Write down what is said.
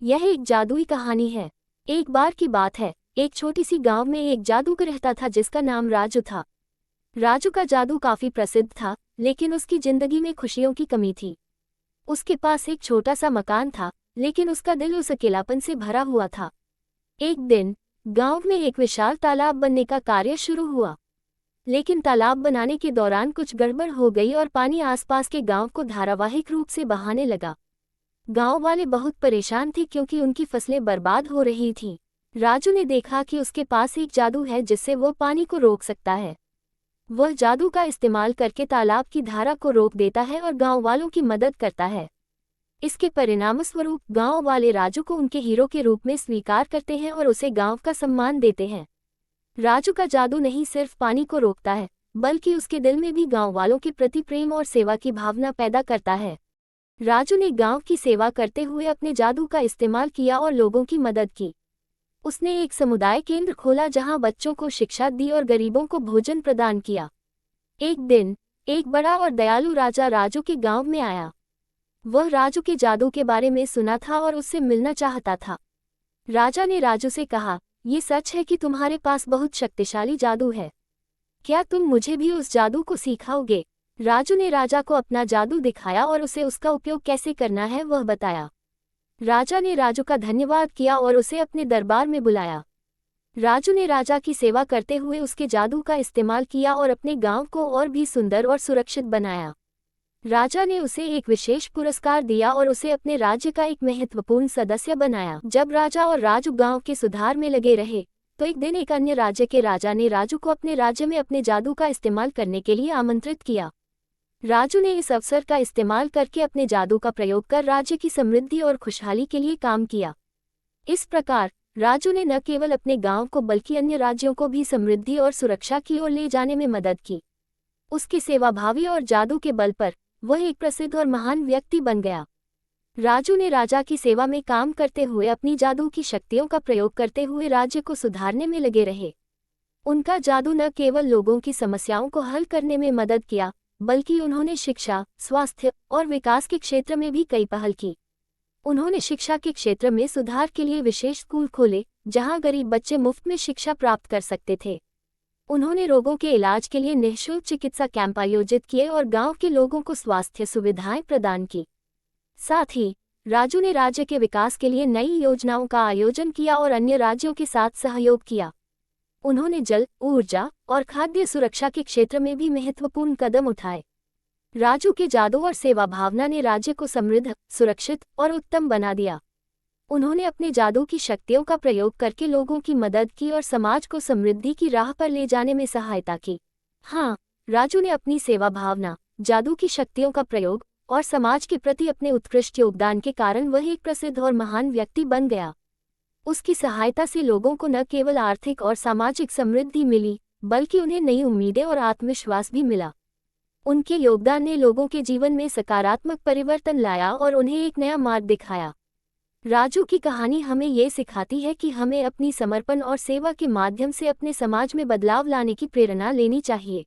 यह एक जादुई कहानी है। एक बार की बात है, एक छोटी सी गांव में एक जादूगर रहता था जिसका नाम राजू था। राजू का जादू काफी प्रसिद्ध था, लेकिन उसकी जिंदगी में खुशियों की कमी थी। उसके पास एक छोटा सा मकान था, लेकिन उसका दिल उस अकेलापन से भरा हुआ था। एक दिन गांव में एक विशाल तालाब बनने का कार्य शुरू हुआ, लेकिन तालाब बनाने के दौरान कुछ गड़बड़ हो गई और पानी आसपास के गांव को धारावाहिक रूप से बहाने लगा। गांव वाले बहुत परेशान थे क्योंकि उनकी फसलें बर्बाद हो रही थीं। राजू ने देखा कि उसके पास एक जादू है जिससे वो पानी को रोक सकता है। वह जादू का इस्तेमाल करके तालाब की धारा को रोक देता है और गांव वालों की मदद करता है। इसके परिणामस्वरूप गांव वाले राजू को उनके हीरो के रूप में स्वीकार करते हैं और उसे गांव का सम्मान देते हैं। राजू का जादू नहीं सिर्फ पानी को रोकता है, बल्कि उसके दिल में भी गांव वालों के प्रति प्रेम और सेवा की भावना पैदा करता है। राजू ने गांव की सेवा करते हुए अपने जादू का इस्तेमाल किया और लोगों की मदद की। उसने एक समुदाय केंद्र खोला जहां बच्चों को शिक्षा दी और गरीबों को भोजन प्रदान किया। एक दिन एक बड़ा और दयालु राजा राजू के गांव में आया। वह राजू के जादू के बारे में सुना था और उससे मिलना चाहता था। राजा ने राजू से कहा, ये सच है कि तुम्हारे पास बहुत शक्तिशाली जादू है। क्या तुम मुझे भी उस जादू को सिखाओगे? राजू ने राजा को अपना जादू दिखाया और उसे उसका उपयोग कैसे करना है वह बताया। राजा ने राजू का धन्यवाद किया और उसे अपने दरबार में बुलाया। राजू ने राजा की सेवा करते हुए उसके जादू का इस्तेमाल किया और अपने गांव को और भी सुंदर और सुरक्षित बनाया। राजा ने उसे एक विशेष पुरस्कार दिया और उसे अपने राज्य का एक महत्वपूर्ण सदस्य बनाया। जब राजा और राजू गांव के सुधार में लगे रहे, तो एक दिन एक अन्य राज्य के राजा ने राजू को अपने राज्य में अपने जादू का इस्तेमाल करने के लिए आमंत्रित किया। राजू ने इस अवसर का इस्तेमाल करके अपने जादू का प्रयोग कर राज्य की समृद्धि और खुशहाली के लिए काम किया। इस प्रकार राजू ने न केवल अपने गांव को बल्कि अन्य राज्यों को भी समृद्धि और सुरक्षा की ओर ले जाने में मदद की। उसकी सेवाभावी और जादू के बल पर वह एक प्रसिद्ध और महान व्यक्ति बन गया। राजू ने राजा की सेवा में काम करते हुए अपनी जादू की शक्तियों का प्रयोग करते हुए राज्य को सुधारने में लगे रहे। उनका जादू न केवल लोगों की समस्याओं को हल करने में मदद किया, बल्कि उन्होंने शिक्षा, स्वास्थ्य और विकास के क्षेत्र में भी कई पहल की। उन्होंने शिक्षा के क्षेत्र में सुधार के लिए विशेष स्कूल खोले, जहां गरीब बच्चे मुफ्त में शिक्षा प्राप्त कर सकते थे। उन्होंने रोगों के इलाज के लिए निःशुल्क चिकित्सा कैंप आयोजित किए और गांव के लोगों को स्वास्थ्य सुविधाएं प्रदान की। साथ ही राजू ने राज्य के विकास के लिए नई योजनाओं का आयोजन किया और अन्य राज्यों के साथ सहयोग किया। उन्होंने जल, ऊर्जा और खाद्य सुरक्षा के क्षेत्र में भी महत्वपूर्ण कदम उठाए। राजू के जादू और सेवा भावना ने राज्य को समृद्ध, सुरक्षित और उत्तम बना दिया। उन्होंने अपने जादू की शक्तियों का प्रयोग करके लोगों की मदद की और समाज को समृद्धि की राह पर ले जाने में सहायता की। हाँ, राजू ने अपनी सेवा भावना, जादू की शक्तियों का प्रयोग और समाज के प्रति अपने उत्कृष्ट योगदान के कारण वह एक प्रसिद्ध और महान व्यक्ति बन गया। उसकी सहायता से लोगों को न केवल आर्थिक और सामाजिक समृद्धि मिली, बल्कि उन्हें नई उम्मीदें और आत्मविश्वास भी मिला। उनके योगदान ने लोगों के जीवन में सकारात्मक परिवर्तन लाया और उन्हें एक नया मार्ग दिखाया। राजू की कहानी हमें ये सिखाती है कि हमें अपनी समर्पण और सेवा के माध्यम से अपने समाज में बदलाव लाने की प्रेरणा लेनी चाहिए।